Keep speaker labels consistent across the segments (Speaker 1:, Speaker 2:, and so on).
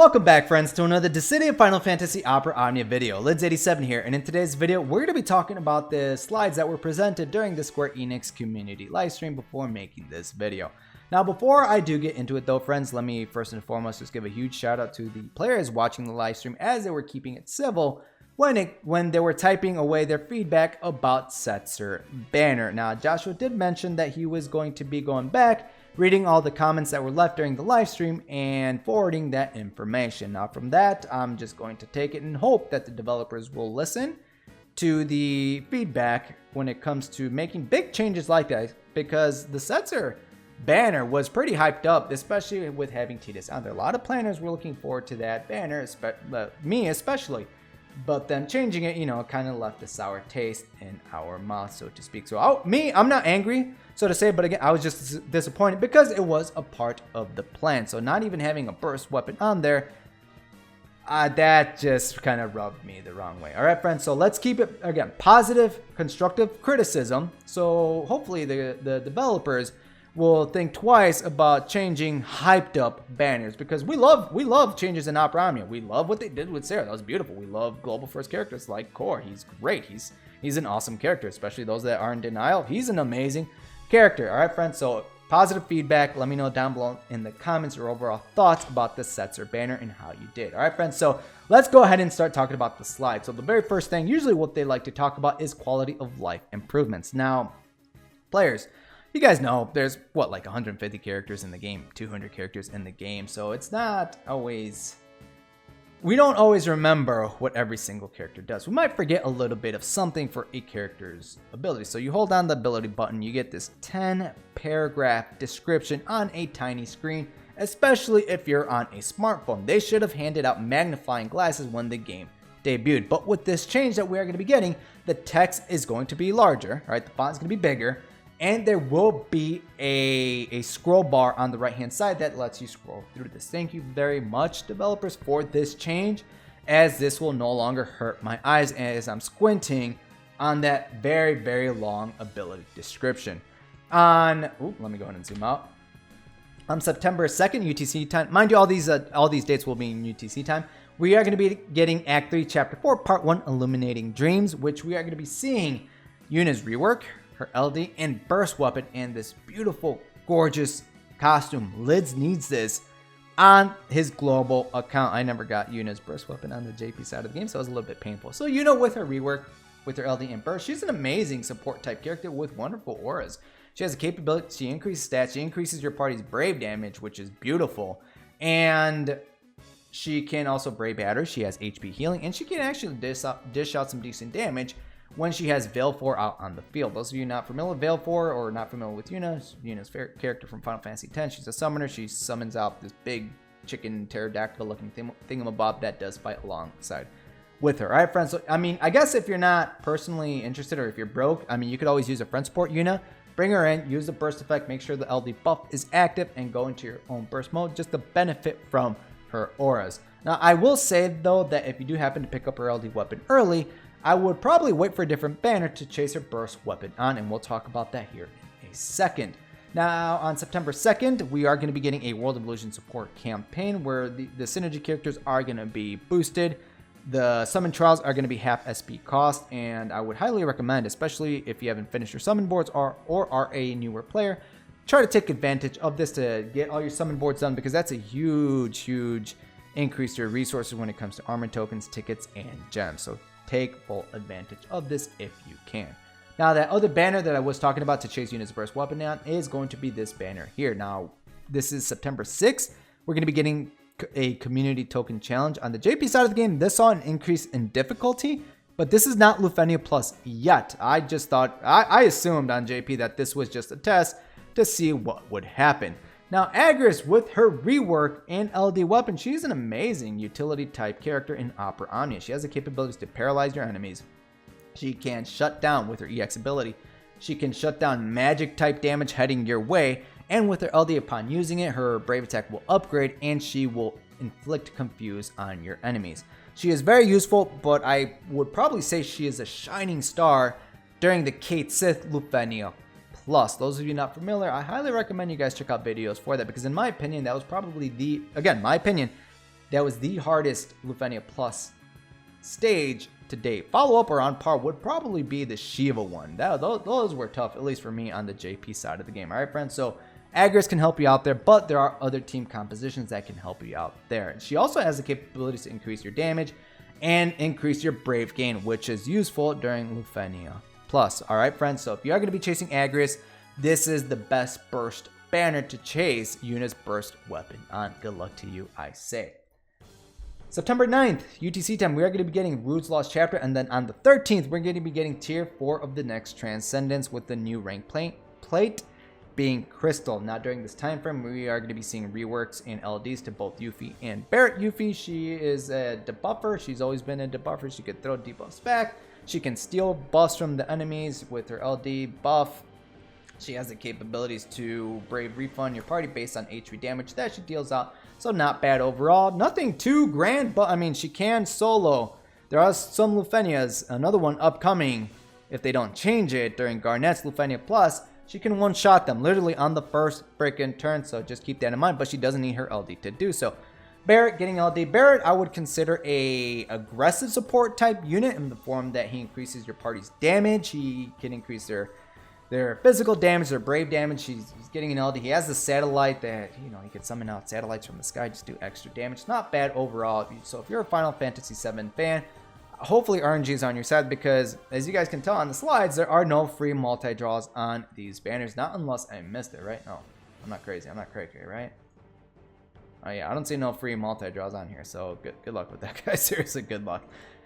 Speaker 1: Welcome back, friends, to another Dissidia Final Fantasy Opera Omnia video. Lids87 here, and in today's video, we're going to be talking about the slides that were presented during the Square Enix community livestream before making this video. Now, before I do get into it though, friends, let me first and foremost just give a huge shout out to the players watching the livestream as they were keeping it civil when they were typing away their feedback about Setzer Banner. Now, Joshua did mention that he was going to be going back, reading all the comments that were left during the live stream and forwarding that information. Now from that, I'm just going to take it and hope that the developers will listen to the feedback when it comes to making big changes like that, because the Setzer banner was pretty hyped up, especially with having Tidus out there. A lot of planners were looking forward to that banner, me especially. But then changing it, kind of left a sour taste in our mouth, so to speak. So I'm not angry, so to say, but again, I was just disappointed because it was a part of the plan. So not even having a burst weapon on there, that just kind of rubbed me the wrong way. All right, friends, so let's keep it, again, positive, constructive criticism. So hopefully the developers will think twice about changing hyped up banners, because we love changes in Opera Omnia. We love what they did with Sarah. That was beautiful. We love global first characters like Core. He's great. He's an awesome character, especially those that are in denial. He's an amazing character. All right, friends, so positive feedback. Let me know down below in the comments your overall thoughts about the Setzer banner and how you did. All right, friends, so let's go ahead and start talking about the slide. So the very first thing, usually what they like to talk about, is quality of life improvements. Now, players, you guys know there's like 150 characters in the game, 200 characters in the game, so it's not always, we don't always remember what every single character does. We might forget a little bit of something for a character's ability. So you hold down the ability button, you get this 10-paragraph description on a tiny screen, especially if you're on a smartphone. They should have handed out magnifying glasses when the game debuted, but with this change that we are going to be getting, the text is going to be larger, right? The font is going to be bigger. And there will be a scroll bar on the right-hand side that lets you scroll through this. Thank you very much, developers, for this change, as this will no longer hurt my eyes as I'm squinting on that very, very long ability description. Let me go ahead and zoom out. On September 2nd, UTC time. Mind you, all these dates will be in UTC time. We are going to be getting Act 3, Chapter 4, Part 1, Illuminating Dreams, which we are going to be seeing Yuna's rework, her LD, and burst weapon, and this beautiful, gorgeous costume. Lids needs this on his global account. I never got Yuna's burst weapon on the JP side of the game, so it was a little bit painful. So Yuna, with her rework, with her LD and burst, she's an amazing support type character with wonderful auras. She has a capability, she increases stats, she increases your party's brave damage, which is beautiful, and she can also brave batter. She has HP healing, and she can actually dish out some decent damage when she has Veil 4 out on the field. Those of you not familiar with Veil 4 or not familiar with Yuna's character from Final Fantasy X, she's a summoner. She summons out this big chicken pterodactyl looking thingamabob that does fight alongside with her. All right, friends, so I guess if you're not personally interested, or if you're broke, you could always use a friend support Yuna. Bring her in, use the burst effect, make sure the LD buff is active, and go into your own burst mode just to benefit from her auras. Now, I will say though that if you do happen to pick up her LD weapon early, I would probably wait for a different banner to chase her burst weapon on, and we'll talk about that here in a second. Now, on September 2nd, we are going to be getting a World of Illusion support campaign where the synergy characters are going to be boosted. The summon trials are going to be half SP cost, and I would highly recommend, especially if you haven't finished your summon boards or are a newer player, try to take advantage of this to get all your summon boards done, because that's a huge increase to your resources when it comes to armor tokens, tickets, and gems. So take full advantage of this if you can. Now, that other banner that I was talking about to chase Yuna's burst weapon down is going to be this banner here. Now, this is September 6th. We're going to be getting a community token challenge. On the JP side of the game, this saw an increase in difficulty, but this is not Lufenia Plus yet. I just thought, I assumed on JP that this was just a test to see what would happen. Now, Agris, with her rework and LD weapon, she's an amazing utility type character in Opera Omnia. She has the capabilities to paralyze your enemies. She can shut down with her EX ability. She can shut down magic type damage heading your way, and with her LD, upon using it, her brave attack will upgrade, and she will inflict confuse on your enemies. She is very useful, but I would probably say she is a shining star during the Kate Sith Lufenia Plus. Those of you not familiar, I highly recommend you guys check out videos for that, because in my opinion, that was probably my opinion, that was the hardest Lufenia Plus stage to date. Follow-up or on par would probably be the Shiva one. Those were tough, at least for me on the JP side of the game. All right, friends, so Agris can help you out there, but there are other team compositions that can help you out there. She also has the capabilities to increase your damage and increase your Brave gain, which is useful during Lufenia Plus. All right, friends, so if you are going to be chasing Agris, this is the best burst banner to chase Yuna's burst weapon on. Good luck to you, I say. September 9th, UTC time, we are going to be getting Rude's Lost Chapter, and then on the 13th, we're going to be getting Tier 4 of the next Transcendence with the new rank plate being Crystal. Now, during this time frame, we are going to be seeing reworks and LDs to both Yuffie and Barret. Yuffie, she is a debuffer. She's always been a debuffer. She could throw debuffs back. She can steal buffs from the enemies with her LD buff. She has the capabilities to Brave refund your party based on HP damage that she deals out. So not bad overall. Nothing too grand, but I mean, she can solo. There are some Lufenias, another one upcoming, if they don't change it during Garnet's Lufenia Plus, she can one-shot them literally on the first freaking turn, so just keep that in mind, but she doesn't need her LD to do so. Barret getting LD. Barret, I would consider a aggressive support type unit in the form that he increases your party's damage. He can increase their physical damage, their brave damage. He's getting an LD. He has the satellite that, you know, he can summon out satellites from the sky, just do extra damage. Not bad overall. So if you're a Final Fantasy VII fan, hopefully RNG is on your side, because as you guys can tell on the slides, there are no free multi-draws on these banners. Not unless I missed it, right? No, I'm not crazy. I'm not crazy, right? Oh yeah, I don't see no free multi-draws on here, so good luck with that, guys. Seriously, good luck.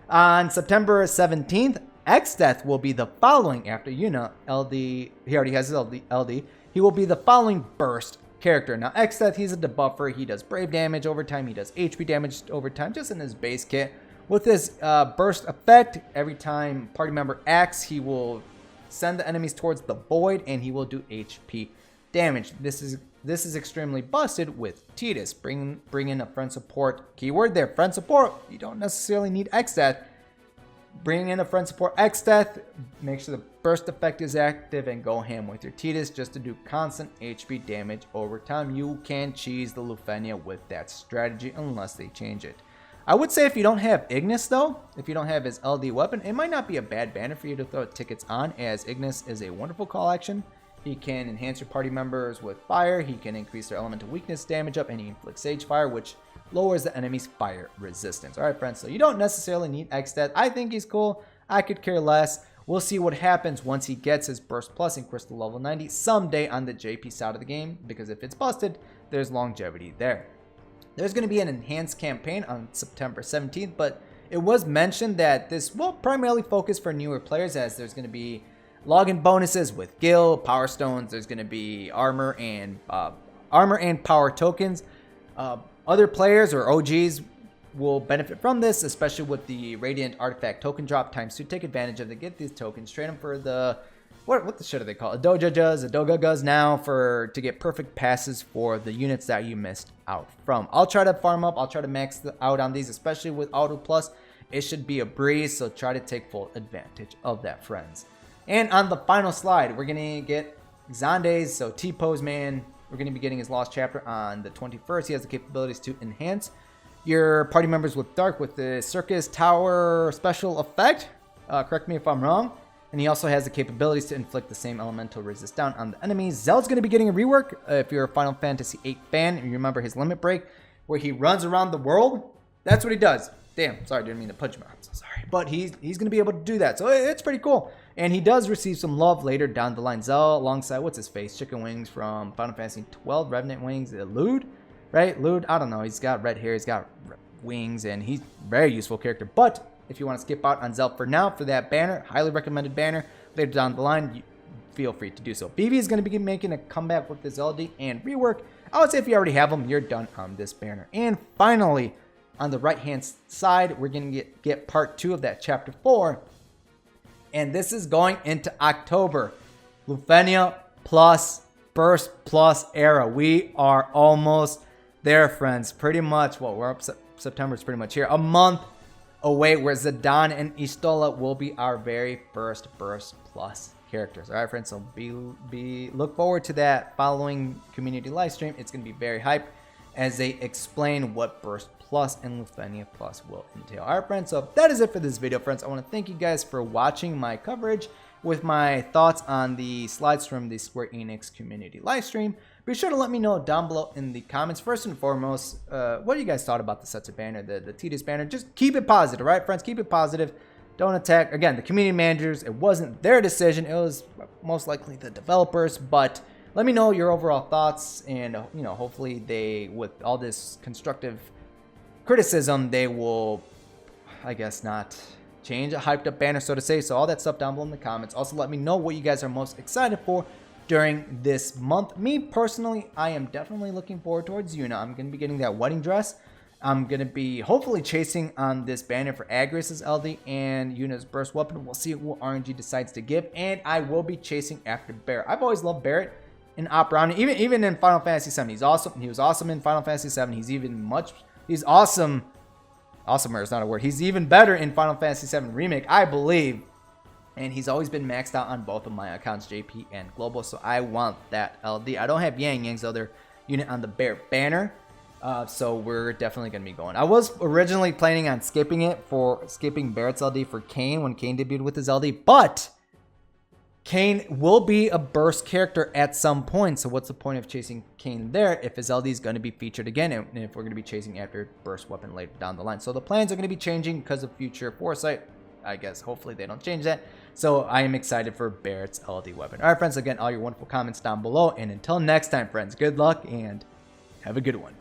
Speaker 1: On September 17th, Xdeath will be the following after Yuna LD. He already has his LD. He will be the following burst character. Now, Xdeath, he's a debuffer. He does brave damage over time. He does HP damage over time, just in his base kit. With this burst effect, every time party member acts, he will send the enemies towards the void, and he will do HP damage. This is extremely busted with Tidus. Bring in a friend support. Keyword there, friend support. You don't necessarily need Xdeath. Bring in a friend support Xdeath. Make sure the burst effect is active and go ham with your Tidus just to do constant HP damage over time. You can cheese the Lufenia with that strategy unless they change it. I would say if you don't have Ignis though, if you don't have his LD weapon, it might not be a bad banner for you to throw tickets on, as Ignis is a wonderful call action. He can enhance your party members with fire, he can increase their elemental weakness damage up, and he inflicts Sage Fire, which lowers the enemy's fire resistance. Alright friends, so you don't necessarily need Xdeath. I think he's cool. I could care less. We'll see what happens once he gets his Burst Plus in Crystal level 90 someday on the JP side of the game, because if it's busted, there's longevity there. There's going to be an enhanced campaign on September 17th, but it was mentioned that this will primarily focus for newer players, as there's going to be login bonuses with Gil, Power Stones. There's going to be armor and power tokens. Other players or OGs will benefit from this, especially with the Radiant Artifact token drop times 2. Take advantage of it. Get these tokens. Trade them for the what the shit are they called? Adogagas now to get perfect passes for the units that you missed out from. I'll try to farm up. I'll try to max out on these, especially with Auto Plus. It should be a breeze, so try to take full advantage of that, friends. And on the final slide, we're going to get Zombaes, so T-Pose Man. We're going to be getting his Lost Chapter on the 21st. He has the capabilities to enhance your party members with Dark with the Circus Tower special effect. Correct me if I'm wrong. And he also has the capabilities to inflict the same elemental resist down on the enemies. Zel's going to be getting a rework. If you're a Final Fantasy VIII fan, and you remember his limit break, where he runs around the world. That's what he does. Damn, sorry, didn't mean to punch him out. I'm so sorry. But he's going to be able to do that. So it's pretty cool. And he does receive some love later down the line. Zell alongside, what's his face? Chicken Wings from Final Fantasy XII. Revenant Wings. Lude? Right? Lude? I don't know. He's got red hair. He's got wings. And he's a very useful character. But if you want to skip out on Zell for now, for that banner, highly recommended banner, later down the line, feel free to do so. BV is going to be making a comeback with this LD and rework. I would say if you already have them, you're done on this banner. And finally, on the right-hand side, we're going to get part 2 of that Chapter 4. And this is going into October. Lufenia Plus, Burst Plus era. We are almost there, friends. Pretty much, well, we're up September. It's pretty much here. A month away, where Zidane and Istola will be our very first Burst Plus characters. All right, friends. So look forward to that following community live stream. It's going to be very hype as they explain what Burst Plus Plus and Lithuania Plus will entail. Alright friends, so that is it for this video friends. I want to thank you guys for watching my coverage with my thoughts on the slides from the Square Enix community livestream. Be sure to let me know down below in the comments, first and foremost, what you guys thought about the Sept banner, the tedious banner. Just keep it positive, right friends? Keep it positive. Don't attack. Again, the community managers, it wasn't their decision. It was most likely the developers, but let me know your overall thoughts, and you know, hopefully they, with all this constructive criticism, they will, I guess, not change a hyped up banner, so to say. So all that stuff down below in the comments. Also, let me know what you guys are most excited for during this month. Me personally, I am definitely looking forward towards Yuna. I'm going to be getting that wedding dress. I'm going to be hopefully chasing on this banner for Agrius's LD and Yuna's burst weapon. We'll see what RNG decides to give, and I will be chasing after Barret. I've always loved Barret in Opera Omnia, even in Final Fantasy VII. He's awesome. He was awesome in Final Fantasy VII. He's awesome. Awesomer is not a word. He's even better in Final Fantasy VII Remake, I believe. And he's always been maxed out on both of my accounts, JP and Global. So I want that LD. I don't have Yang's other unit on the Barret banner. So we're definitely going to be going. I was originally planning on skipping Barret's LD for Kain when Kain debuted with his LD. But Kain will be a burst character at some point, so what's the point of chasing Kain there if his LD is going to be featured again, and if we're going to be chasing after burst weapon later down the line? So the plans are going to be changing because of future foresight, I guess. Hopefully they don't change that. So I am excited for Barret's LD weapon. All right, friends, again, all your wonderful comments down below, and until next time, friends, good luck and have a good one.